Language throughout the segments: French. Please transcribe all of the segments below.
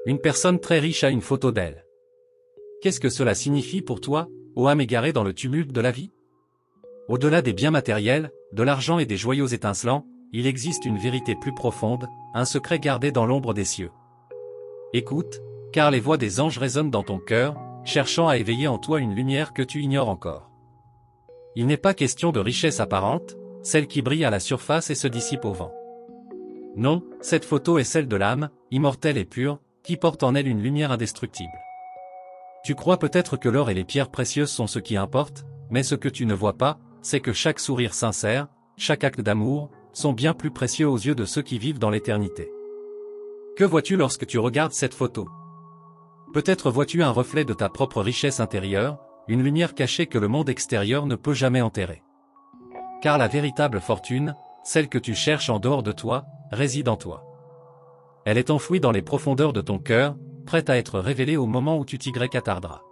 Une personne très riche a une photo d'elle. Qu'est-ce que cela signifie pour toi, ô âme égarée dans le tumulte de la vie? Au-delà des biens matériels, de l'argent et des joyaux étincelants, il existe une vérité plus profonde, un secret gardé dans l'ombre des cieux. Écoute, car les voix des anges résonnent dans ton cœur, cherchant à éveiller en toi une lumière que tu ignores encore. Il n'est pas question de richesse apparente, celle qui brille à la surface et se dissipe au vent. Non, cette photo est celle de l'âme, immortelle et pure, qui porte en elle une lumière indestructible. Tu crois peut-être que l'or et les pierres précieuses sont ce qui importe, mais ce que tu ne vois pas, c'est que chaque sourire sincère, chaque acte d'amour, sont bien plus précieux aux yeux de ceux qui vivent dans l'éternité. Que vois-tu lorsque tu regardes cette photo? Peut-être vois-tu un reflet de ta propre richesse intérieure, une lumière cachée que le monde extérieur ne peut jamais enterrer. Car la véritable fortune, celle que tu cherches en dehors de toi, réside en toi. Elle est enfouie dans les profondeurs de ton cœur, prête à être révélée au moment où tu t'y attarderas.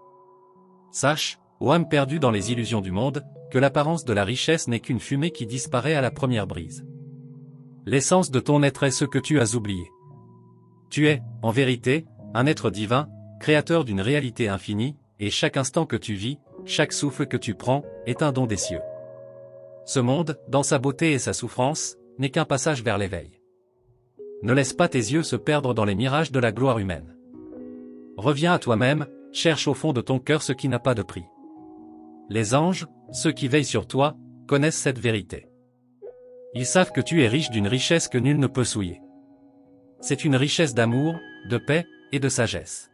Sache, ô âme perdue dans les illusions du monde, que l'apparence de la richesse n'est qu'une fumée qui disparaît à la première brise. L'essence de ton être est ce que tu as oublié. Tu es, en vérité, un être divin, créateur d'une réalité infinie, et chaque instant que tu vis, chaque souffle que tu prends, est un don des cieux. Ce monde, dans sa beauté et sa souffrance, n'est qu'un passage vers l'éveil. Ne laisse pas tes yeux se perdre dans les mirages de la gloire humaine. Reviens à toi-même, cherche au fond de ton cœur ce qui n'a pas de prix. Les anges, ceux qui veillent sur toi, connaissent cette vérité. Ils savent que tu es riche d'une richesse que nul ne peut souiller. C'est une richesse d'amour, de paix et de sagesse.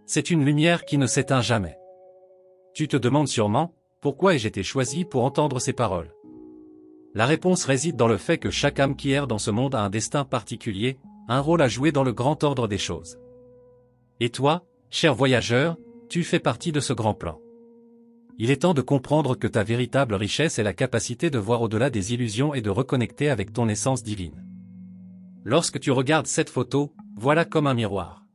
C'est une lumière qui ne s'éteint jamais. Tu te demandes sûrement, pourquoi ai-je été choisi pour entendre ces paroles? La réponse réside dans le fait que chaque âme qui erre dans ce monde a un destin particulier, un rôle à jouer dans le grand ordre des choses. Et toi, cher voyageur, tu fais partie de ce grand plan. Il est temps de comprendre que ta véritable richesse est la capacité de voir au-delà des illusions et de reconnecter avec ton essence divine. Lorsque tu regardes cette photo, voilà comme un miroir.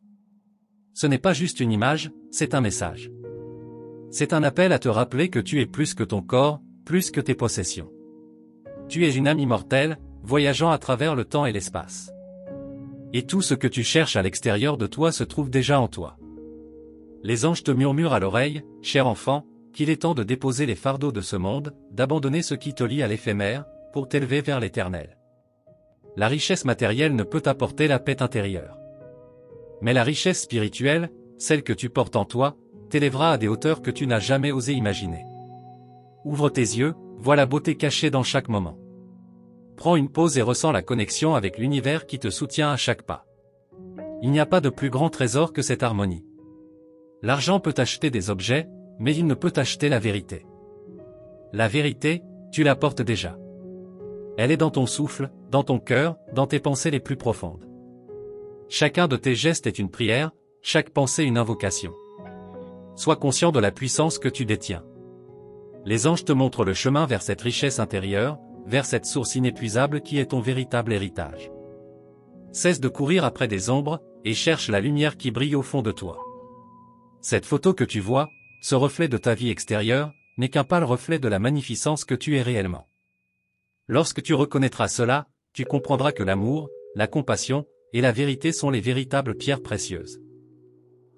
Ce n'est pas juste une image, c'est un message. C'est un appel à te rappeler que tu es plus que ton corps, plus que tes possessions. Tu es une âme immortelle, voyageant à travers le temps et l'espace. Et tout ce que tu cherches à l'extérieur de toi se trouve déjà en toi. Les anges te murmurent à l'oreille, cher enfant, qu'il est temps de déposer les fardeaux de ce monde, d'abandonner ce qui te lie à l'éphémère, pour t'élever vers l'éternel. La richesse matérielle ne peut t'apporter la paix intérieure. Mais la richesse spirituelle, celle que tu portes en toi, t'élèvera à des hauteurs que tu n'as jamais osé imaginer. Ouvre tes yeux, vois la beauté cachée dans chaque moment. Prends une pause et ressens la connexion avec l'univers qui te soutient à chaque pas. Il n'y a pas de plus grand trésor que cette harmonie. L'argent peut acheter des objets, mais il ne peut acheter la vérité. La vérité, tu la portes déjà. Elle est dans ton souffle, dans ton cœur, dans tes pensées les plus profondes. Chacun de tes gestes est une prière, chaque pensée une invocation. Sois conscient de la puissance que tu détiens. Les anges te montrent le chemin vers cette richesse intérieure, vers cette source inépuisable qui est ton véritable héritage. Cesse de courir après des ombres, et cherche la lumière qui brille au fond de toi. Cette photo que tu vois, ce reflet de ta vie extérieure, n'est qu'un pâle reflet de la magnificence que tu es réellement. Lorsque tu reconnaîtras cela, tu comprendras que l'amour, la compassion, et la vérité sont les véritables pierres précieuses.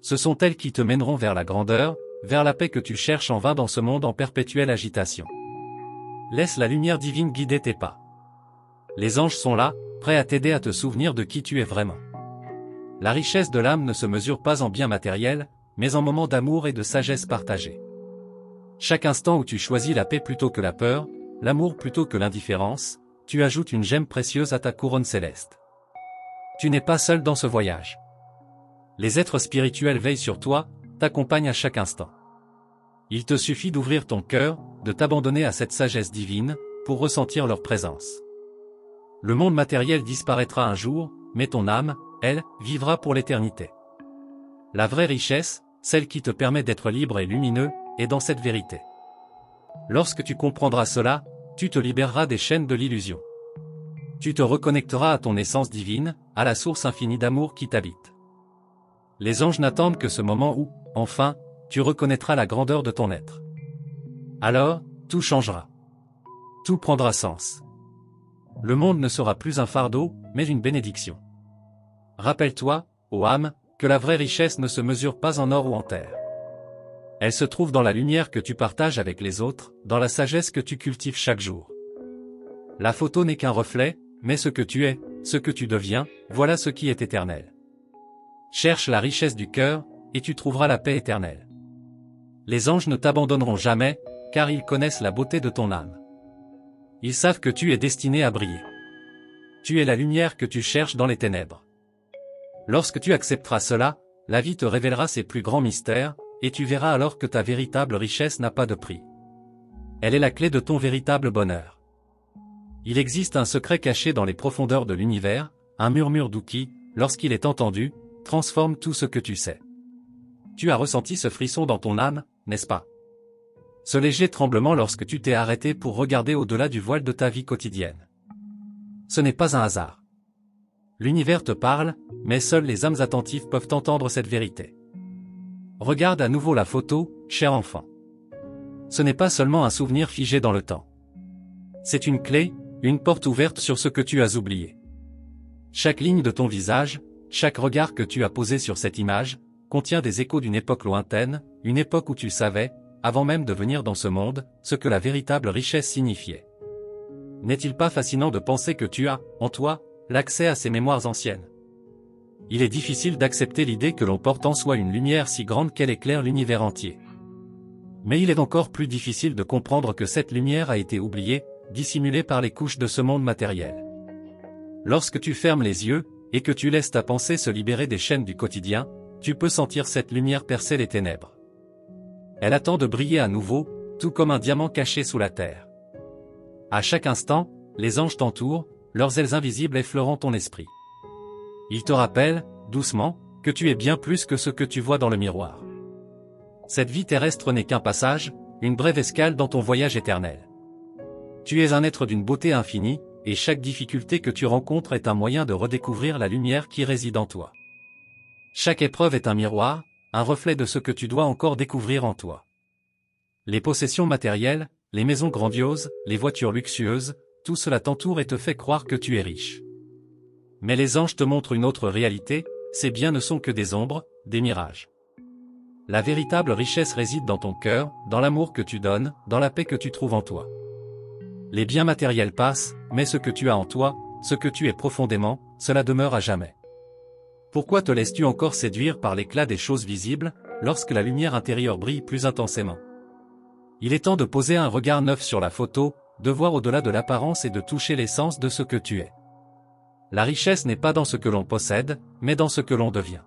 Ce sont elles qui te mèneront vers la grandeur, vers la paix que tu cherches en vain dans ce monde en perpétuelle agitation. Laisse la lumière divine guider tes pas. Les anges sont là, prêts à t'aider à te souvenir de qui tu es vraiment. La richesse de l'âme ne se mesure pas en biens matériels, mais en moments d'amour et de sagesse partagée. Chaque instant où tu choisis la paix plutôt que la peur, l'amour plutôt que l'indifférence, tu ajoutes une gemme précieuse à ta couronne céleste. Tu n'es pas seul dans ce voyage. Les êtres spirituels veillent sur toi, t'accompagnent à chaque instant. Il te suffit d'ouvrir ton cœur, de t'abandonner à cette sagesse divine, pour ressentir leur présence. Le monde matériel disparaîtra un jour, mais ton âme, elle, vivra pour l'éternité. La vraie richesse, celle qui te permet d'être libre et lumineux, est dans cette vérité. Lorsque tu comprendras cela, tu te libéreras des chaînes de l'illusion. Tu te reconnecteras à ton essence divine, à la source infinie d'amour qui t'habite. Les anges n'attendent que ce moment où, enfin, tu reconnaîtras la grandeur de ton être. Alors, tout changera. Tout prendra sens. Le monde ne sera plus un fardeau, mais une bénédiction. Rappelle-toi, ô âme, que la vraie richesse ne se mesure pas en or ou en terre. Elle se trouve dans la lumière que tu partages avec les autres, dans la sagesse que tu cultives chaque jour. La photo n'est qu'un reflet, mais ce que tu es, ce que tu deviens, voilà ce qui est éternel. Cherche la richesse du cœur, et tu trouveras la paix éternelle. Les anges ne t'abandonneront jamais, car ils connaissent la beauté de ton âme. Ils savent que tu es destiné à briller. Tu es la lumière que tu cherches dans les ténèbres. Lorsque tu accepteras cela, la vie te révélera ses plus grands mystères, et tu verras alors que ta véritable richesse n'a pas de prix. Elle est la clé de ton véritable bonheur. Il existe un secret caché dans les profondeurs de l'univers, un murmure doux qui, lorsqu'il est entendu, transforme tout ce que tu sais. Tu as ressenti ce frisson dans ton âme, n'est-ce pas? Ce léger tremblement lorsque tu t'es arrêté pour regarder au-delà du voile de ta vie quotidienne. Ce n'est pas un hasard. L'univers te parle, mais seuls les âmes attentives peuvent entendre cette vérité. Regarde à nouveau la photo, cher enfant. Ce n'est pas seulement un souvenir figé dans le temps. C'est une clé, une porte ouverte sur ce que tu as oublié. Chaque ligne de ton visage, chaque regard que tu as posé sur cette image, contient des échos d'une époque lointaine, une époque où tu savais, avant même de venir dans ce monde, ce que la véritable richesse signifiait. N'est-il pas fascinant de penser que tu as, en toi, l'accès à ces mémoires anciennes? Il est difficile d'accepter l'idée que l'on porte en soi une lumière si grande qu'elle éclaire l'univers entier. Mais il est encore plus difficile de comprendre que cette lumière a été oubliée, dissimulée par les couches de ce monde matériel. Lorsque tu fermes les yeux, et que tu laisses ta pensée se libérer des chaînes du quotidien, tu peux sentir cette lumière percer les ténèbres. Elle attend de briller à nouveau, tout comme un diamant caché sous la terre. À chaque instant, les anges t'entourent, leurs ailes invisibles effleurant ton esprit. Ils te rappellent, doucement, que tu es bien plus que ce que tu vois dans le miroir. Cette vie terrestre n'est qu'un passage, une brève escale dans ton voyage éternel. Tu es un être d'une beauté infinie, et chaque difficulté que tu rencontres est un moyen de redécouvrir la lumière qui réside en toi. Chaque épreuve est un miroir, un reflet de ce que tu dois encore découvrir en toi. Les possessions matérielles, les maisons grandioses, les voitures luxueuses, tout cela t'entoure et te fait croire que tu es riche. Mais les anges te montrent une autre réalité, ces biens ne sont que des ombres, des mirages. La véritable richesse réside dans ton cœur, dans l'amour que tu donnes, dans la paix que tu trouves en toi. Les biens matériels passent, mais ce que tu as en toi, ce que tu es profondément, cela demeure à jamais. Pourquoi te laisses-tu encore séduire par l'éclat des choses visibles, lorsque la lumière intérieure brille plus intensément? Il est temps de poser un regard neuf sur la photo, de voir au-delà de l'apparence et de toucher l'essence de ce que tu es. La richesse n'est pas dans ce que l'on possède, mais dans ce que l'on devient.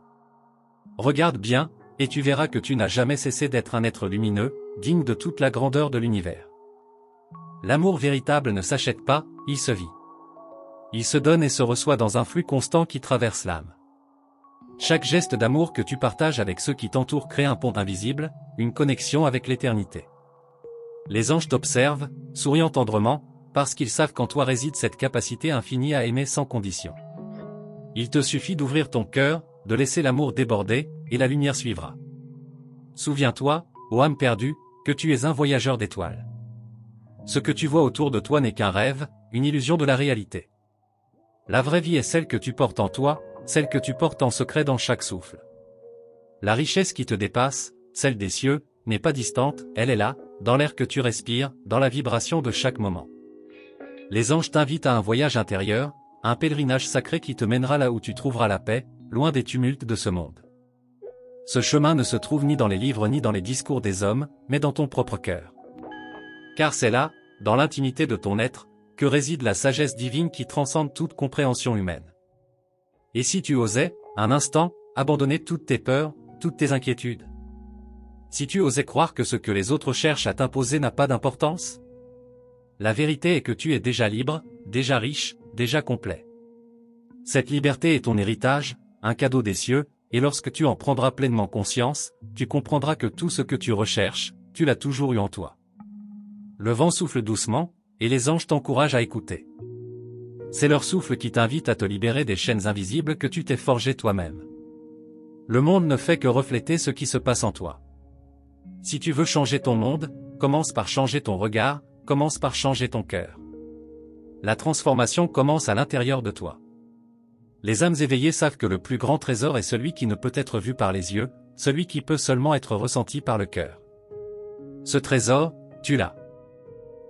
Regarde bien, et tu verras que tu n'as jamais cessé d'être un être lumineux, digne de toute la grandeur de l'univers. L'amour véritable ne s'achète pas, il se vit. Il se donne et se reçoit dans un flux constant qui traverse l'âme. Chaque geste d'amour que tu partages avec ceux qui t'entourent crée un pont invisible, une connexion avec l'éternité. Les anges t'observent, souriant tendrement, parce qu'ils savent qu'en toi réside cette capacité infinie à aimer sans condition. Il te suffit d'ouvrir ton cœur, de laisser l'amour déborder, et la lumière suivra. Souviens-toi, ô âme perdue, que tu es un voyageur d'étoiles. Ce que tu vois autour de toi n'est qu'un rêve, une illusion de la réalité. La vraie vie est celle que tu portes en toi, celle que tu portes en secret dans chaque souffle. La richesse qui te dépasse, celle des cieux, n'est pas distante, elle est là, dans l'air que tu respires, dans la vibration de chaque moment. Les anges t'invitent à un voyage intérieur, un pèlerinage sacré qui te mènera là où tu trouveras la paix, loin des tumultes de ce monde. Ce chemin ne se trouve ni dans les livres ni dans les discours des hommes, mais dans ton propre cœur. Car c'est là, dans l'intimité de ton être, que réside la sagesse divine qui transcende toute compréhension humaine. Et si tu osais, un instant, abandonner toutes tes peurs, toutes tes inquiétudes? Si tu osais croire que ce que les autres cherchent à t'imposer n'a pas d'importance? La vérité est que tu es déjà libre, déjà riche, déjà complet. Cette liberté est ton héritage, un cadeau des cieux, et lorsque tu en prendras pleinement conscience, tu comprendras que tout ce que tu recherches, tu l'as toujours eu en toi. Le vent souffle doucement, et les anges t'encouragent à écouter. C'est leur souffle qui t'invite à te libérer des chaînes invisibles que tu t'es forgées toi-même. Le monde ne fait que refléter ce qui se passe en toi. Si tu veux changer ton monde, commence par changer ton regard, commence par changer ton cœur. La transformation commence à l'intérieur de toi. Les âmes éveillées savent que le plus grand trésor est celui qui ne peut être vu par les yeux, celui qui peut seulement être ressenti par le cœur. Ce trésor, tu l'as.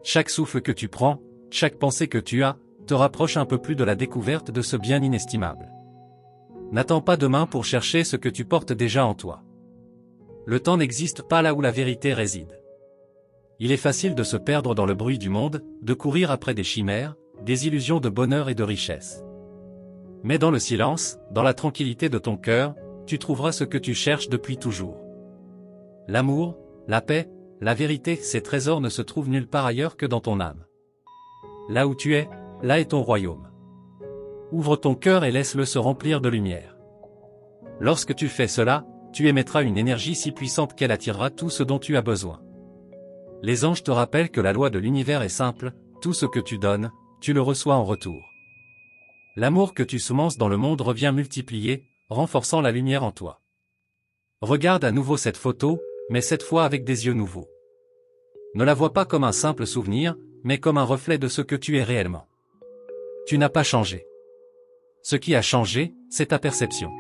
Chaque souffle que tu prends, chaque pensée que tu as, te rapproche un peu plus de la découverte de ce bien inestimable. N'attends pas demain pour chercher ce que tu portes déjà en toi. Le temps n'existe pas là où la vérité réside. Il est facile de se perdre dans le bruit du monde, de courir après des chimères, des illusions de bonheur et de richesse. Mais dans le silence, dans la tranquillité de ton cœur, tu trouveras ce que tu cherches depuis toujours. L'amour, la paix, la vérité, ces trésors ne se trouvent nulle part ailleurs que dans ton âme. Là où tu es, là est ton royaume. Ouvre ton cœur et laisse-le se remplir de lumière. Lorsque tu fais cela, tu émettras une énergie si puissante qu'elle attirera tout ce dont tu as besoin. Les anges te rappellent que la loi de l'univers est simple, tout ce que tu donnes, tu le reçois en retour. L'amour que tu semences dans le monde revient multiplié, renforçant la lumière en toi. Regarde à nouveau cette photo, mais cette fois avec des yeux nouveaux. Ne la vois pas comme un simple souvenir, mais comme un reflet de ce que tu es réellement. Tu n'as pas changé. Ce qui a changé, c'est ta perception.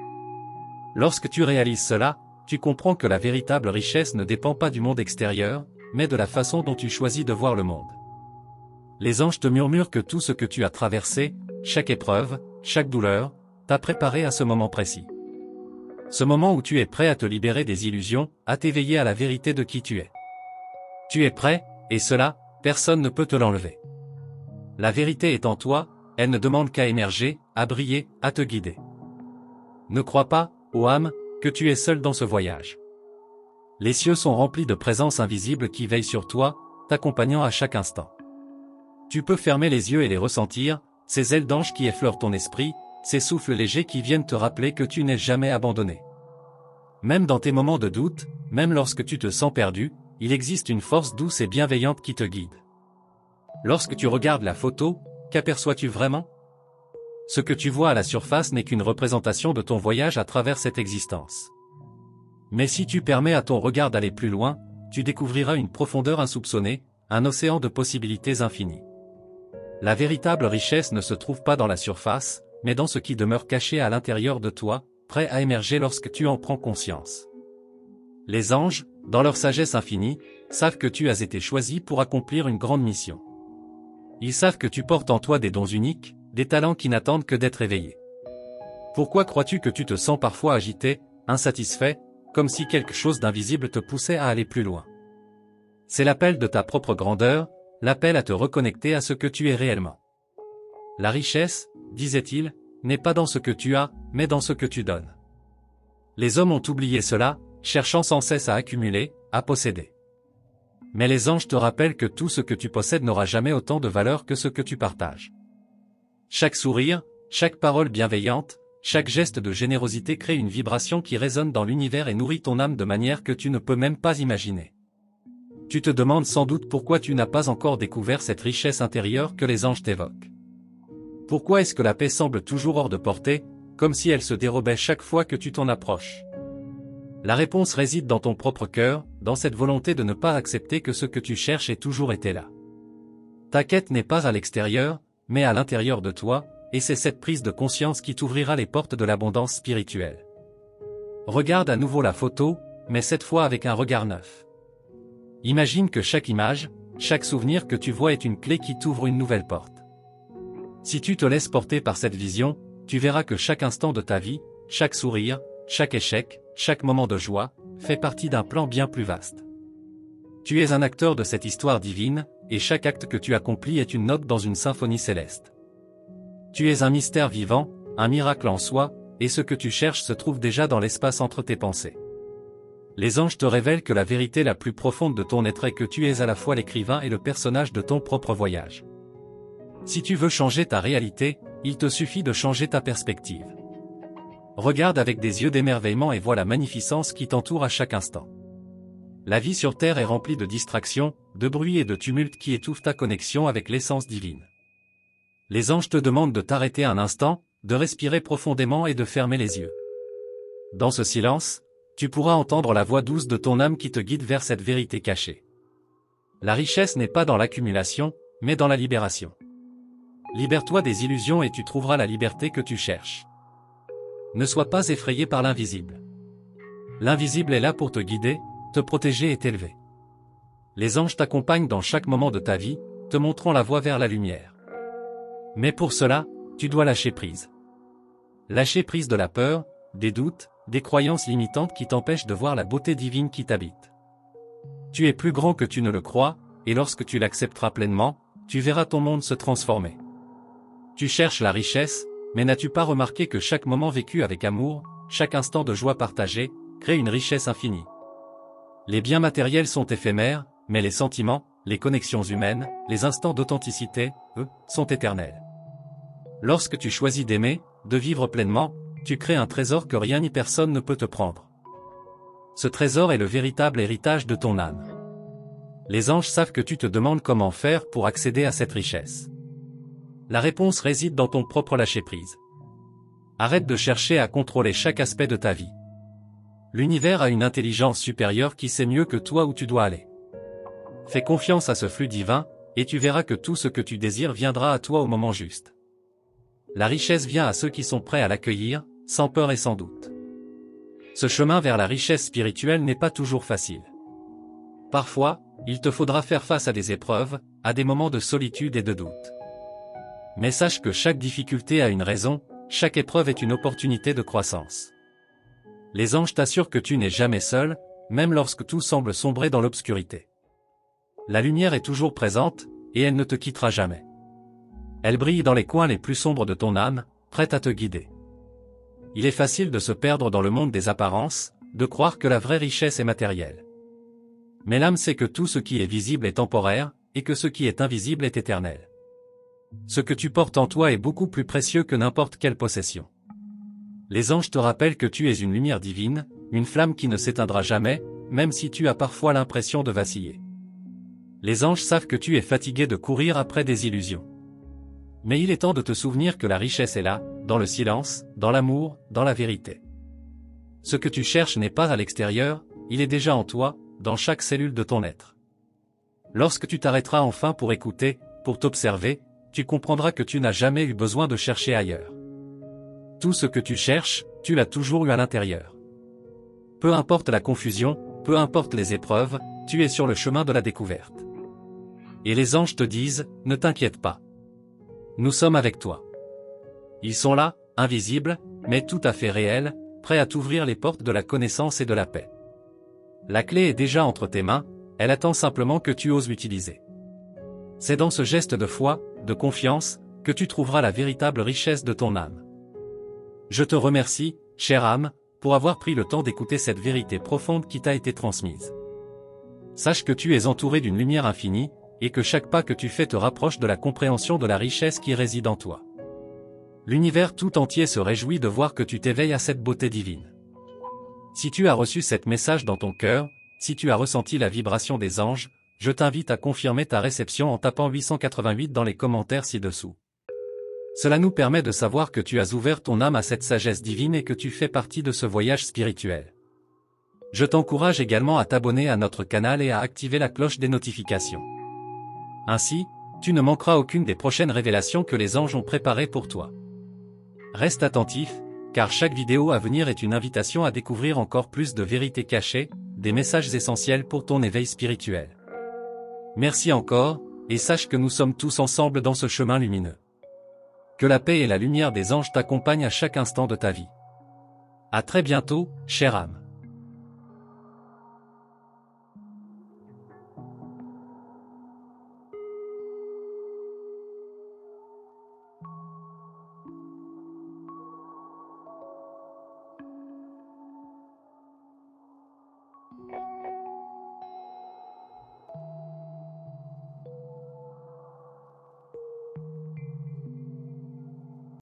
Lorsque tu réalises cela, tu comprends que la véritable richesse ne dépend pas du monde extérieur, mais de la façon dont tu choisis de voir le monde. Les anges te murmurent que tout ce que tu as traversé, chaque épreuve, chaque douleur, t'a préparé à ce moment précis. Ce moment où tu es prêt à te libérer des illusions, à t'éveiller à la vérité de qui tu es. Tu es prêt, et cela, personne ne peut te l'enlever. La vérité est en toi, elle ne demande qu'à émerger, à briller, à te guider. Ne crois pas, ô âme, que tu es seul dans ce voyage. Les cieux sont remplis de présences invisibles qui veillent sur toi, t'accompagnant à chaque instant. Tu peux fermer les yeux et les ressentir, ces ailes d'ange qui effleurent ton esprit, ces souffles légers qui viennent te rappeler que tu n'es jamais abandonné. Même dans tes moments de doute, même lorsque tu te sens perdu, il existe une force douce et bienveillante qui te guide. Lorsque tu regardes la photo, qu'aperçois-tu vraiment? Ce que tu vois à la surface n'est qu'une représentation de ton voyage à travers cette existence. Mais si tu permets à ton regard d'aller plus loin, tu découvriras une profondeur insoupçonnée, un océan de possibilités infinies. La véritable richesse ne se trouve pas dans la surface, mais dans ce qui demeure caché à l'intérieur de toi, prêt à émerger lorsque tu en prends conscience. Les anges, dans leur sagesse infinie, savent que tu as été choisi pour accomplir une grande mission. Ils savent que tu portes en toi des dons uniques, des talents qui n'attendent que d'être éveillés. Pourquoi crois-tu que tu te sens parfois agité, insatisfait, comme si quelque chose d'invisible te poussait à aller plus loin? C'est l'appel de ta propre grandeur, l'appel à te reconnecter à ce que tu es réellement. La richesse, disait-il, n'est pas dans ce que tu as, mais dans ce que tu donnes. Les hommes ont oublié cela, cherchant sans cesse à accumuler, à posséder. Mais les anges te rappellent que tout ce que tu possèdes n'aura jamais autant de valeur que ce que tu partages. Chaque sourire, chaque parole bienveillante, chaque geste de générosité crée une vibration qui résonne dans l'univers et nourrit ton âme de manière que tu ne peux même pas imaginer. Tu te demandes sans doute pourquoi tu n'as pas encore découvert cette richesse intérieure que les anges t'évoquent. Pourquoi est-ce que la paix semble toujours hors de portée, comme si elle se dérobait chaque fois que tu t'en approches? La réponse réside dans ton propre cœur, dans cette volonté de ne pas accepter que ce que tu cherches ait toujours été là. Ta quête n'est pas à l'extérieur, mais à l'intérieur de toi, et c'est cette prise de conscience qui t'ouvrira les portes de l'abondance spirituelle. Regarde à nouveau la photo, mais cette fois avec un regard neuf. Imagine que chaque image, chaque souvenir que tu vois est une clé qui t'ouvre une nouvelle porte. Si tu te laisses porter par cette vision, tu verras que chaque instant de ta vie, chaque sourire, chaque échec, chaque moment de joie, fait partie d'un plan bien plus vaste. Tu es un acteur de cette histoire divine, et chaque acte que tu accomplis est une note dans une symphonie céleste. Tu es un mystère vivant, un miracle en soi, et ce que tu cherches se trouve déjà dans l'espace entre tes pensées. Les anges te révèlent que la vérité la plus profonde de ton être est que tu es à la fois l'écrivain et le personnage de ton propre voyage. Si tu veux changer ta réalité, il te suffit de changer ta perspective. Regarde avec des yeux d'émerveillement et vois la magnificence qui t'entoure à chaque instant. La vie sur Terre est remplie de distractions, de bruit et de tumulte qui étouffent ta connexion avec l'essence divine. Les anges te demandent de t'arrêter un instant, de respirer profondément et de fermer les yeux. Dans ce silence, tu pourras entendre la voix douce de ton âme qui te guide vers cette vérité cachée. La richesse n'est pas dans l'accumulation, mais dans la libération. Libère-toi des illusions et tu trouveras la liberté que tu cherches. Ne sois pas effrayé par l'invisible. L'invisible est là pour te guider, te protéger et t'élever. Les anges t'accompagnent dans chaque moment de ta vie, te montrant la voie vers la lumière. Mais pour cela, tu dois lâcher prise. Lâcher prise de la peur, des doutes, des croyances limitantes qui t'empêchent de voir la beauté divine qui t'habite. Tu es plus grand que tu ne le crois, et lorsque tu l'accepteras pleinement, tu verras ton monde se transformer. Tu cherches la richesse, mais n'as-tu pas remarqué que chaque moment vécu avec amour, chaque instant de joie partagée, crée une richesse infinie? Les biens matériels sont éphémères, mais les sentiments, les connexions humaines, les instants d'authenticité, eux, sont éternels. Lorsque tu choisis d'aimer, de vivre pleinement, tu crées un trésor que rien ni personne ne peut te prendre. Ce trésor est le véritable héritage de ton âme. Les anges savent que tu te demandes comment faire pour accéder à cette richesse. La réponse réside dans ton propre lâcher-prise. Arrête de chercher à contrôler chaque aspect de ta vie. L'univers a une intelligence supérieure qui sait mieux que toi où tu dois aller. Fais confiance à ce flux divin, et tu verras que tout ce que tu désires viendra à toi au moment juste. La richesse vient à ceux qui sont prêts à l'accueillir, sans peur et sans doute. Ce chemin vers la richesse spirituelle n'est pas toujours facile. Parfois, il te faudra faire face à des épreuves, à des moments de solitude et de doute. Mais sache que chaque difficulté a une raison, chaque épreuve est une opportunité de croissance. Les anges t'assurent que tu n'es jamais seul, même lorsque tout semble sombrer dans l'obscurité. La lumière est toujours présente, et elle ne te quittera jamais. Elle brille dans les coins les plus sombres de ton âme, prête à te guider. Il est facile de se perdre dans le monde des apparences, de croire que la vraie richesse est matérielle. Mais l'âme sait que tout ce qui est visible est temporaire, et que ce qui est invisible est éternel. Ce que tu portes en toi est beaucoup plus précieux que n'importe quelle possession. Les anges te rappellent que tu es une lumière divine, une flamme qui ne s'éteindra jamais, même si tu as parfois l'impression de vaciller. Les anges savent que tu es fatigué de courir après des illusions. Mais il est temps de te souvenir que la richesse est là, dans le silence, dans l'amour, dans la vérité. Ce que tu cherches n'est pas à l'extérieur, il est déjà en toi, dans chaque cellule de ton être. Lorsque tu t'arrêteras enfin pour écouter, pour t'observer, tu comprendras que tu n'as jamais eu besoin de chercher ailleurs. Tout ce que tu cherches, tu l'as toujours eu à l'intérieur. Peu importe la confusion, peu importe les épreuves, tu es sur le chemin de la découverte. Et les anges te disent, ne t'inquiète pas. Nous sommes avec toi. Ils sont là, invisibles, mais tout à fait réels, prêts à t'ouvrir les portes de la connaissance et de la paix. La clé est déjà entre tes mains, elle attend simplement que tu oses l'utiliser. C'est dans ce geste de foi, de confiance, que tu trouveras la véritable richesse de ton âme. Je te remercie, chère âme, pour avoir pris le temps d'écouter cette vérité profonde qui t'a été transmise. Sache que tu es entouré d'une lumière infinie, et que chaque pas que tu fais te rapproche de la compréhension de la richesse qui réside en toi. L'univers tout entier se réjouit de voir que tu t'éveilles à cette beauté divine. Si tu as reçu cet message dans ton cœur, si tu as ressenti la vibration des anges, je t'invite à confirmer ta réception en tapant 888 dans les commentaires ci-dessous. Cela nous permet de savoir que tu as ouvert ton âme à cette sagesse divine et que tu fais partie de ce voyage spirituel. Je t'encourage également à t'abonner à notre canal et à activer la cloche des notifications. Ainsi, tu ne manqueras aucune des prochaines révélations que les anges ont préparées pour toi. Reste attentif, car chaque vidéo à venir est une invitation à découvrir encore plus de vérités cachées, des messages essentiels pour ton éveil spirituel. Merci encore, et sache que nous sommes tous ensemble dans ce chemin lumineux. Que la paix et la lumière des anges t'accompagnent à chaque instant de ta vie. À très bientôt, chère âme.